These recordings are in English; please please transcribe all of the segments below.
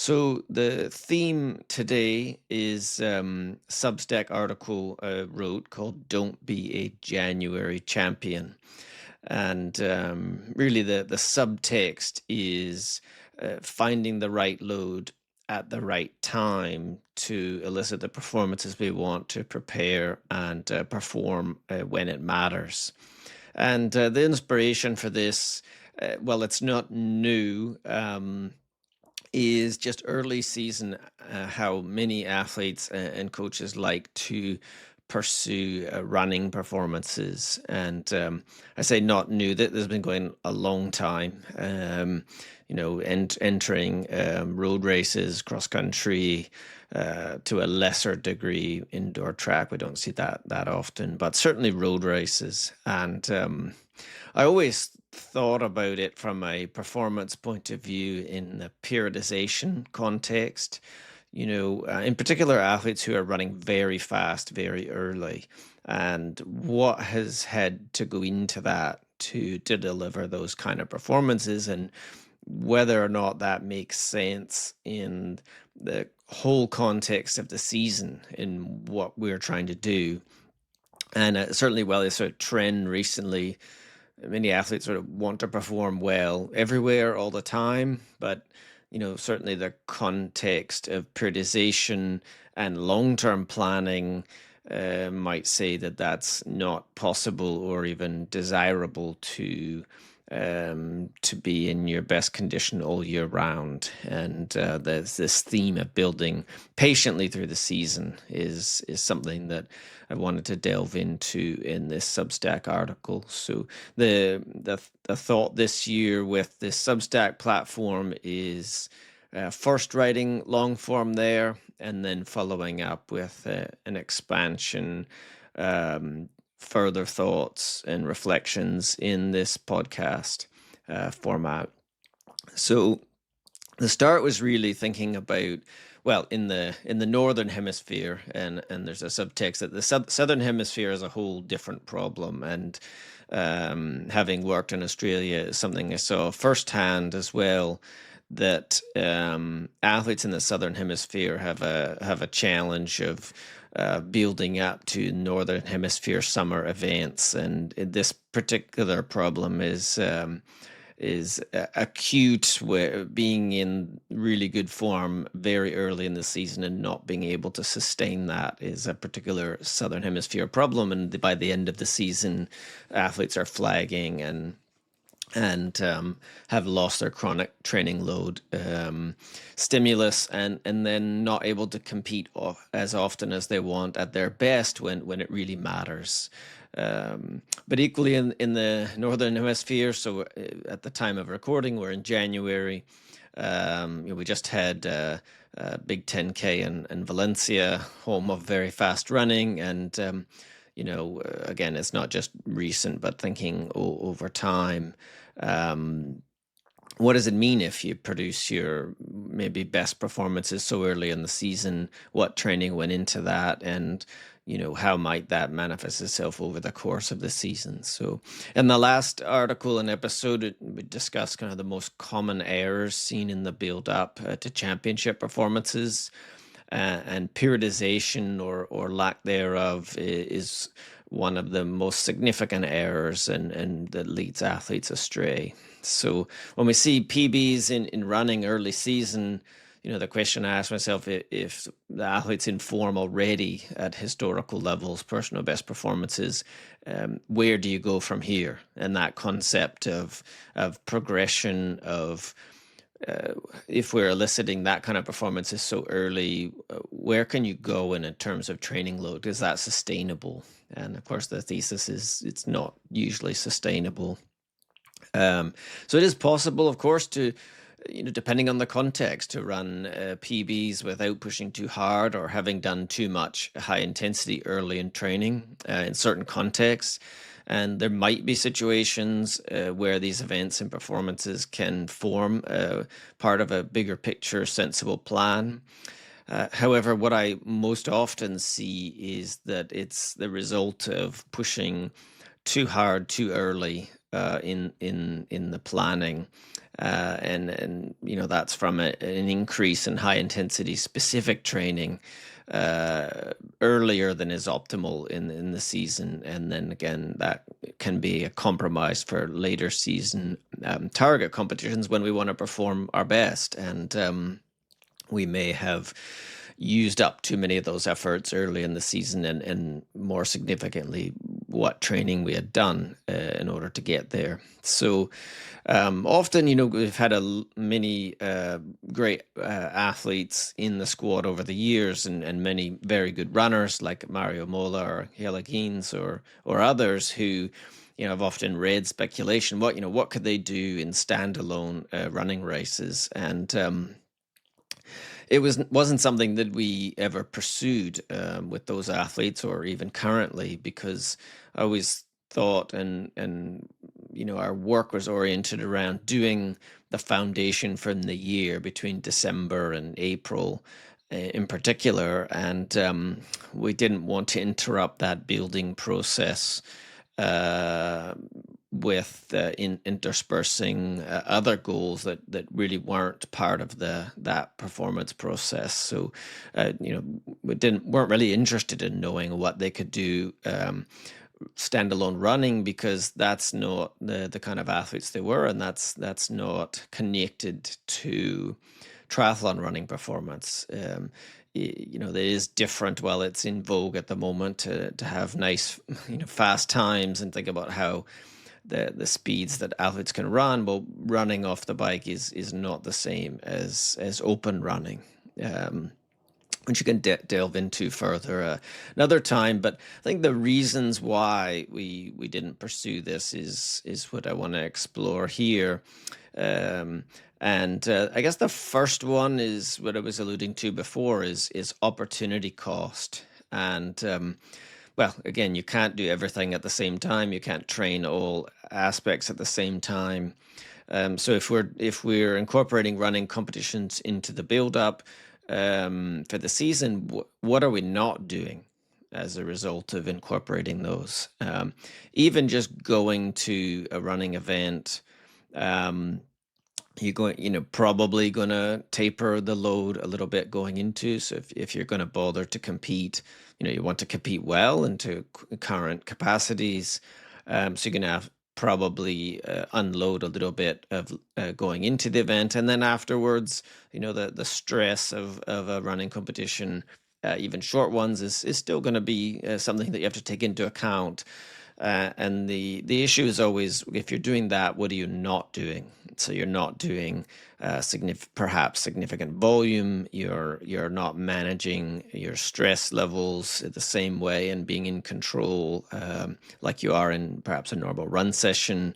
So the theme today is Substack article I wrote called "Don't Be a January Champion," and really the subtext is finding the right load at the right time to elicit the performances we want to prepare and perform when it matters. And the inspiration for this, well, it's not new. Is just early season, how many athletes and coaches like to pursue running performances. And I say not new, that has been going a long time. Entering road races, cross country, to a lesser degree, indoor track. We don't see that often, but certainly road races. And I always thought about it from a performance point of view in the periodization context. In particular, athletes who are running very fast, very early, and what has had to go into that to deliver those kind of performances, and whether or not that makes sense in the whole context of the season in what we're trying to do. And certainly, well, it's a trend recently. Many athletes sort of want to perform well everywhere all the time, but certainly the context of periodization and long-term planning might say that that's not possible or even desirable to be in your best condition all year round. And there's this theme of building patiently through the season is something that I wanted to delve into in this Substack article. So the thought this year with this Substack platform is first writing long form there, and then following up with an expansion, further thoughts and reflections in this podcast format. So the start was really thinking about, well, in the northern hemisphere, and there's a subtext that the southern hemisphere is a whole different problem. And having worked in Australia is something I saw firsthand as well, that athletes in the southern hemisphere have a challenge of building up to northern hemisphere summer events. And this particular problem is acute, where being in really good form very early in the season and not being able to sustain that is a particular southern hemisphere problem. And by the end of the season, athletes are flagging and have lost their chronic training load, stimulus, and then not able to compete as often as they want at their best when it really matters. But equally in the northern hemisphere, so at the time of recording, we're in January. We just had Big 10K in Valencia, home of very fast running. And again, it's not just recent, but thinking over time. What does it mean if you produce your maybe best performances so early in the season? What training went into that? And how might that manifest itself over the course of the season? So in the last article and episode, we discussed kind of the most common errors seen in the build up to championship performances. And periodization or lack thereof is one of the most significant errors, and that leads athletes astray. So when we see PBs in running early season, the question I ask myself, if the athlete's in form already at historical levels, personal best performances, where do you go from here? And that concept of progression, of if we're eliciting that kind of performances so early, where can you go in terms of training load? Is that sustainable? And of course, the thesis is it's not usually sustainable. So it is possible, of course, to, depending on the context, to run PBs without pushing too hard or having done too much high intensity early in training in certain contexts. And there might be situations where these events and performances can form part of a bigger picture, sensible plan. However, what I most often see is that it's the result of pushing too hard, too early, in the planning, and that's from an increase in high intensity specific training earlier than is optimal in the season, and then again that can be a compromise for later season target competitions when we want to perform our best, and we may have used up too many of those efforts early in the season, and more significantly, what training we had done in order to get there. So often, we've had many great athletes in the squad over the years, and many very good runners like Mario Mola or Higgins or others who I've often read speculation. What could they do in standalone running races? And it wasn't something that we ever pursued with those athletes, or even currently, because I always thought and our work was oriented around doing the foundation from the year between December and April in particular, and we didn't want to interrupt that building process uh, with interspersing other goals that really weren't part of that performance process. So, weren't really interested in knowing what they could do standalone running, because that's not the kind of athletes they were, and that's not connected to triathlon running performance. That is different. While it's in vogue at the moment to have nice, fast times and think about how the speeds that athletes can run. Well, running off the bike is not the same as open running. Which you can delve into further another time. But I think the reasons why we didn't pursue this is what I want to explore here. And I guess the first one is what I was alluding to before, is opportunity cost. And well, again, you can't do everything at the same time. You can't train all aspects at the same time. So if we're incorporating running competitions into the build-up for the season, what are we not doing as a result of incorporating those? Even just going to a running event, probably going to taper the load a little bit going into. So if you're going to bother to compete, you want to compete well into current capacities. So you're going to have probably unload a little bit of going into the event, and then afterwards, the stress of a running competition, even short ones, is still going to be something that you have to take into account. And the issue is always, if you're doing that, what are you not doing? So you're not doing perhaps significant volume. You're not managing your stress levels the same way and being in control like you are in perhaps a normal run session.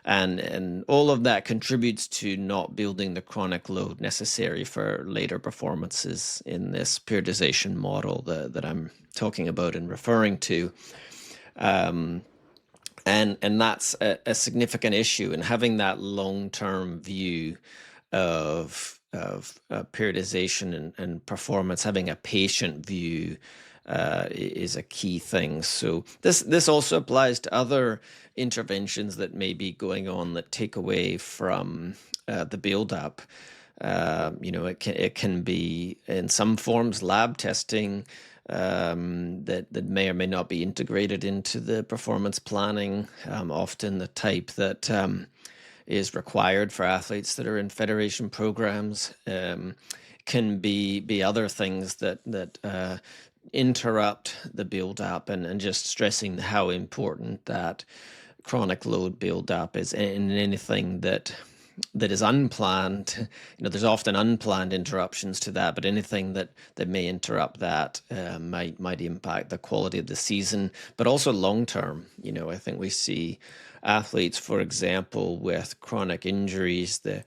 And all of that contributes to not building the chronic load necessary for later performances in this periodization model that I'm talking about and referring to. And that's a significant issue. And having that long-term view of periodization and performance, having a patient view is a key thing. So this also applies to other interventions that may be going on that take away from the build-up. It can be in some forms lab testing that may or may not be integrated into the performance planning. Often the type that is required for athletes that are in federation programs. Can be other things that interrupt the build up, and just stressing how important that chronic load build up is, and anything that is unplanned. There's often unplanned interruptions to that, but anything that may interrupt that might impact the quality of the season, but also long term. I think we see athletes, for example, with chronic injuries, the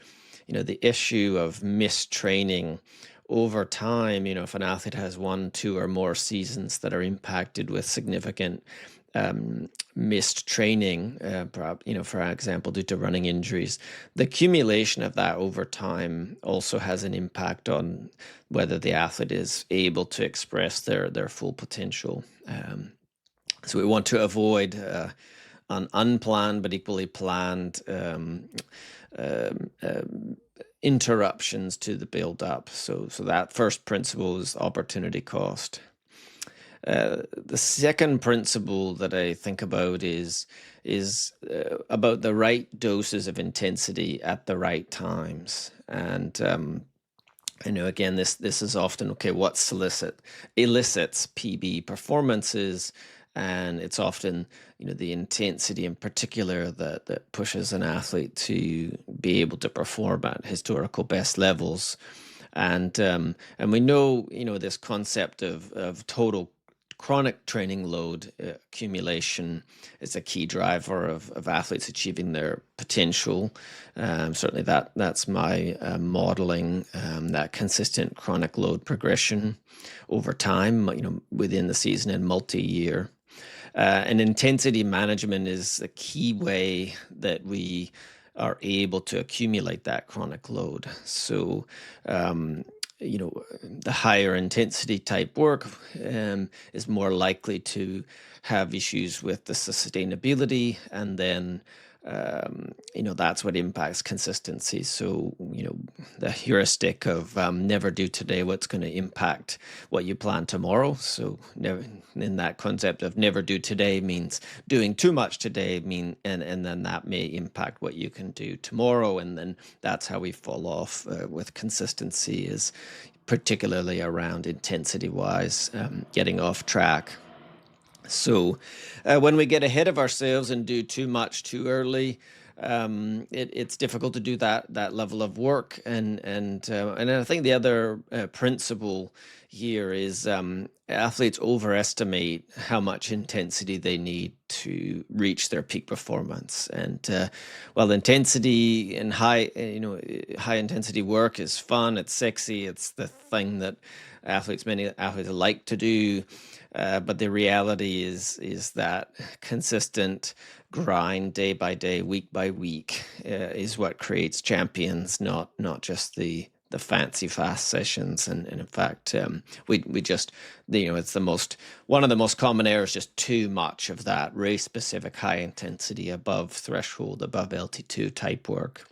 issue of missed training over time. If an athlete has 1, 2, or more seasons that are impacted with significant missed training, perhaps, for example, due to running injuries, the accumulation of that over time also has an impact on whether the athlete is able to express their full potential. So we want to avoid unplanned but equally planned um, um, interruptions to the build up. So that first principle is opportunity cost. The second principle that I think about is about the right doses of intensity at the right times. And again, this is often okay. What elicits PB performances, and it's often the intensity in particular that pushes an athlete to be able to perform at historical best levels. And we know this concept of total chronic training load accumulation is a key driver of athletes achieving their potential. Certainly that's my modeling, that consistent chronic load progression over time, within the season and multi-year. And intensity management is a key way that we are able to accumulate that chronic load. So, the higher intensity type work is more likely to have issues with the sustainability, and then that's what impacts consistency. So the heuristic of never do today what's going to impact what you plan tomorrow. So never, in that concept of never do today means doing too much today, and then that may impact what you can do tomorrow, and then that's how we fall off with consistency, is particularly around intensity wise, getting off track. So, when we get ahead of ourselves and do too much too early, it's difficult to do that level of work. And I think the other principle here is athletes overestimate how much intensity they need to reach their peak performance. And while intensity and high intensity work is fun, it's sexy, it's the thing that many athletes like to do. But the reality is that consistent grind, day by day, week by week, is what creates champions, not just the fancy fast sessions. And in fact, we just it's one of the most common errors, just too much of that race specific high intensity above threshold, above LT2 type work.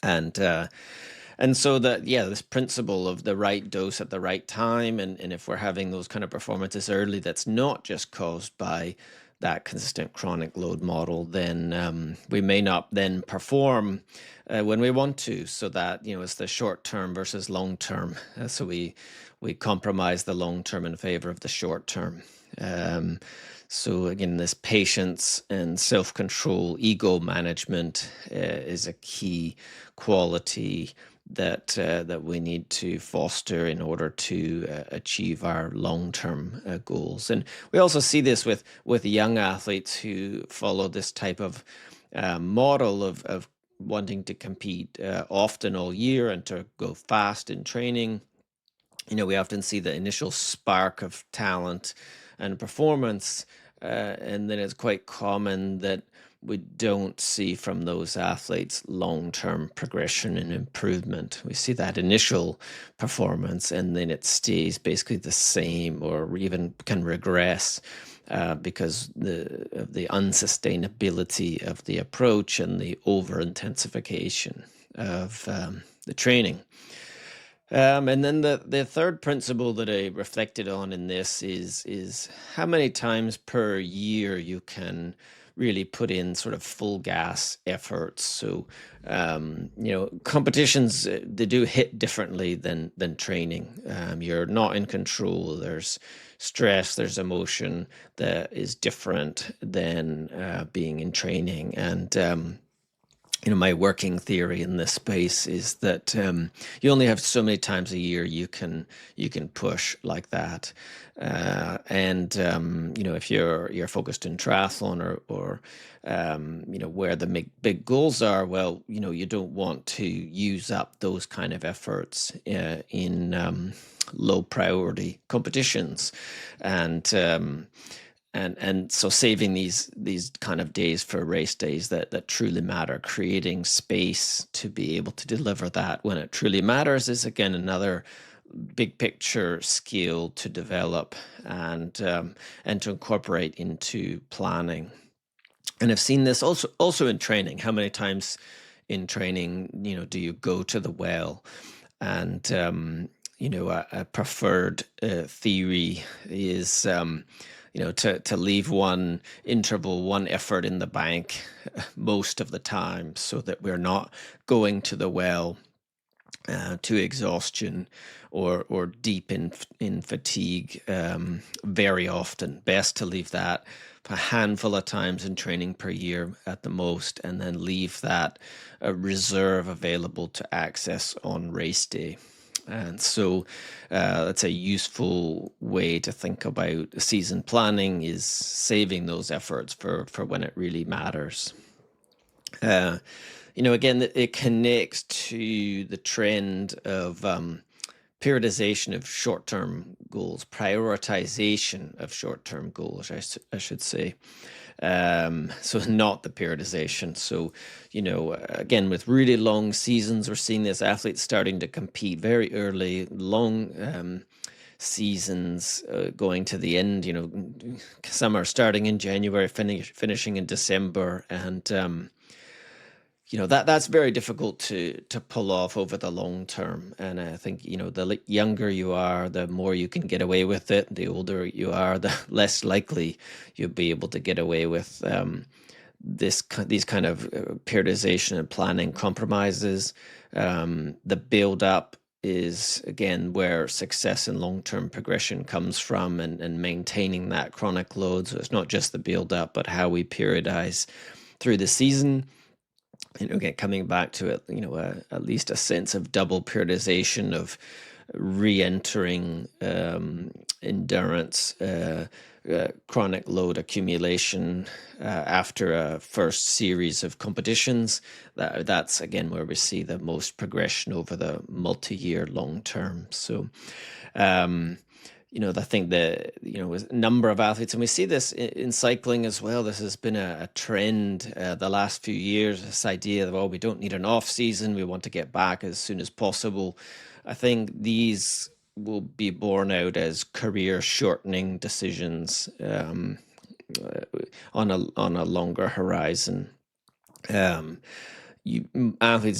And so this principle of the right dose at the right time, and if we're having those kind of performances early, that's not just caused by that consistent chronic load model, then we may not then perform when we want to. So that it's the short term versus long term. So we compromise the long term in favor of the short term. So again, this patience and self-control, ego management is a key quality that we need to foster in order to achieve our long-term goals. And we also see this with young athletes who follow this type of model of wanting to compete often all year and to go fast in training. We often see the initial spark of talent and performance, and then it's quite common that we don't see from those athletes long-term progression and improvement. We see that initial performance, and then it stays basically the same, or even can regress because of the unsustainability of the approach and the over-intensification of the training. And then the third principle that I reflected on in this is how many times per year you can really put in sort of full gas efforts. So competitions, they do hit differently than training. You're not in control. There's stress, there's emotion that is different than being in training. And my working theory in this space is that you only have so many times a year you can push like that, and if you're focused in triathlon or where the big goals are, well, you don't want to use up those kind of efforts in low priority competitions, and so saving these kind of days for race days that truly matter, creating space to be able to deliver that when it truly matters, is again another big picture skill to develop and to incorporate into planning. And I've seen this also in training. How many times in training, do you go to the well? And a preferred theory is to leave one interval, one effort in the bank most of the time, so that we're not going to the well to exhaustion or deep in fatigue very often. Best to leave that a handful of times in training per year at the most, and then leave that reserve available to access on race day. And so that's a useful way to think about season planning, is saving those efforts for when it really matters. Again, it connects to the trend of periodization of short-term goals, prioritization of short-term goals, I should say. So not the periodization. So, again, with really long seasons, we're seeing this athletes starting to compete very early, long seasons going to the end. Some are starting in January, finishing in December, and that's very difficult to pull off over the long term. And I think the younger you are, the more you can get away with it. The older you are, the less likely you'll be able to get away with these kind of periodization and planning compromises. The build up is again where success and long-term progression comes from, and maintaining that chronic load. So it's not just the build up, but how we periodize through the season. Again, coming back to it, at least a sense of double periodization of re-entering endurance, chronic load accumulation after a first series of competitions. That's again where we see the most progression over the multi-year long term. So I think with a number of athletes, and we see this in cycling as well. This has been a trend the last few years, this idea that, we don't need an off season. We want to get back as soon as possible. I think these will be borne out as career shortening decisions on a longer horizon. Athletes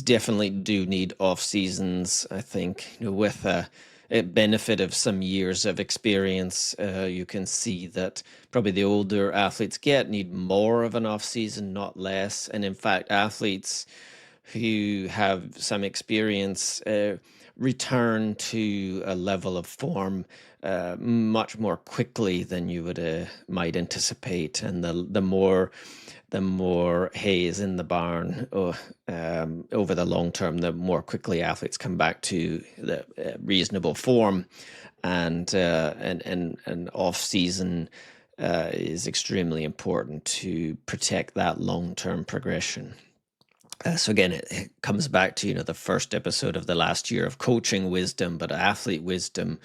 definitely do need off seasons. I think with a benefit of some years of experience, you can see that probably the older athletes need more of an off season, not less. And in fact, athletes who have some experience return to a level of form much more quickly than you would might anticipate. And the more hay is in the barn over the long term, the more quickly athletes come back to the reasonable form. And off season is extremely important to protect that long term progression. So again, it comes back to the first episode of the last year of coaching wisdom, but athlete wisdom.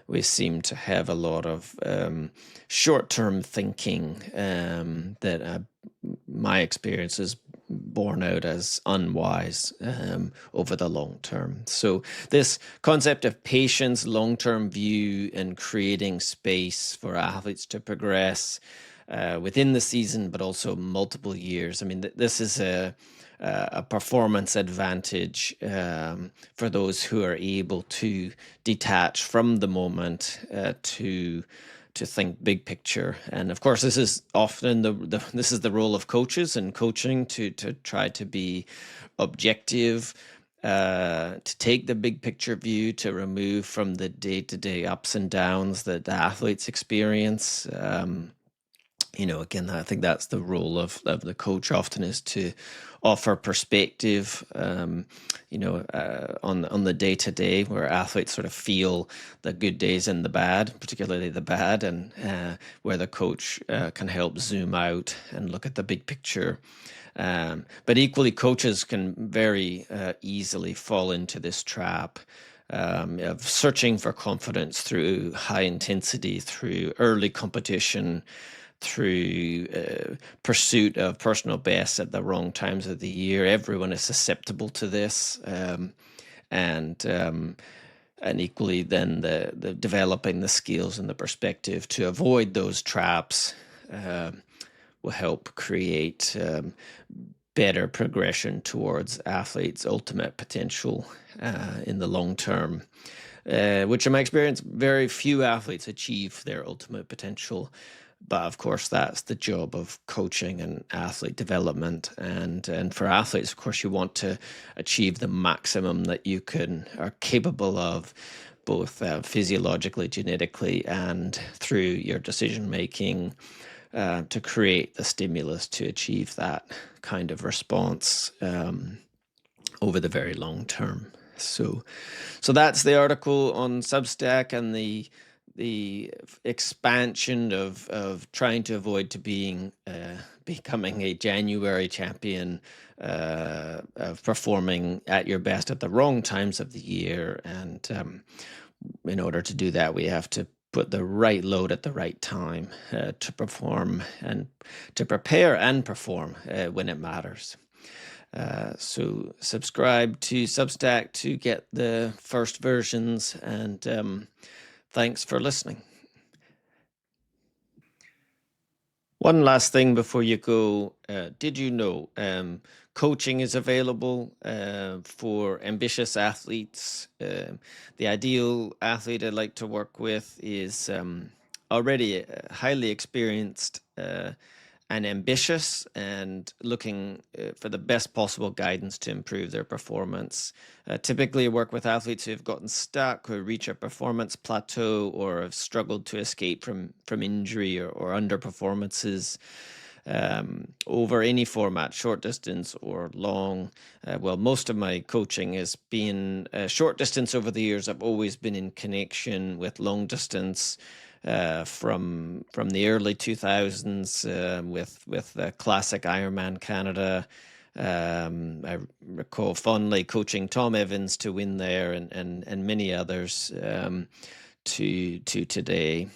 We seem to have a lot of short-term thinking that my experience is borne out as unwise over the long term. So this concept of patience, long-term view, and creating space for athletes to progress within the season, but also multiple years. I mean, this is a performance advantage for those who are able to detach from the moment to think big picture. And of course, this is often this is the role of coaches and coaching to try to be objective, to take the big picture view, to remove from the day-to-day ups and downs that the athletes experience. Again, I think that's the role of the coach often, is to offer perspective, on the day to day, where athletes sort of feel the good days and the bad, particularly the bad, and where the coach can help zoom out and look at the big picture. But equally, coaches can very easily fall into this trap of searching for confidence through high intensity, through early competition, through pursuit of personal bests at the wrong times of the year. Everyone is susceptible to this, and equally then the developing the skills and the perspective to avoid those traps will help create better progression towards athletes' ultimate potential in the long term. Which in my experience, very few athletes achieve their ultimate potential. But of course, that's the job of coaching and athlete development. And for athletes, of course, you want to achieve the maximum that you are capable of, both physiologically, genetically, and through your decision making, to create the stimulus to achieve that kind of response over the very long term. So that's the article on Substack, and the expansion of trying to avoid to becoming a January champion, of performing at your best at the wrong times of the year. And in order to do that, we have to put the right load at the right time to perform and to prepare and perform when it matters. So subscribe to Substack to get the first versions, and thanks for listening. One last thing before you go. Did you know coaching is available for ambitious athletes? The ideal athlete I'd like to work with is already highly experienced and ambitious, and looking for the best possible guidance to improve their performance. Typically, I work with athletes who have gotten stuck, who reach a performance plateau, or have struggled to escape from injury or underperformances over any format, short distance or long. Well, most of my coaching has been short distance over the years. I've always been in connection with long distance. From the early 2000s, with classic Ironman Canada. I recall fondly coaching Tom Evans to win there, and many others to today.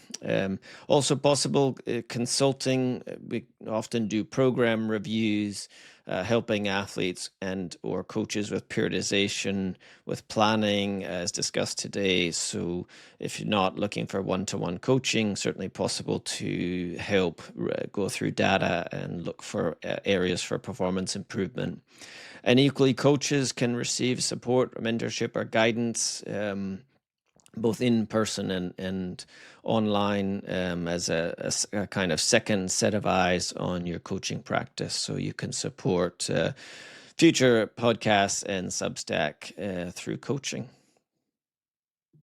Also possible consulting. We often do program reviews, helping athletes and or coaches with periodization, with planning, as discussed today. So if you're not looking for one-to-one coaching, certainly possible to help go through data and look for areas for performance improvement. And equally, coaches can receive support, mentorship, or guidance, both in person and online, as a kind of second set of eyes on your coaching practice, so you can support future podcasts and Substack through coaching.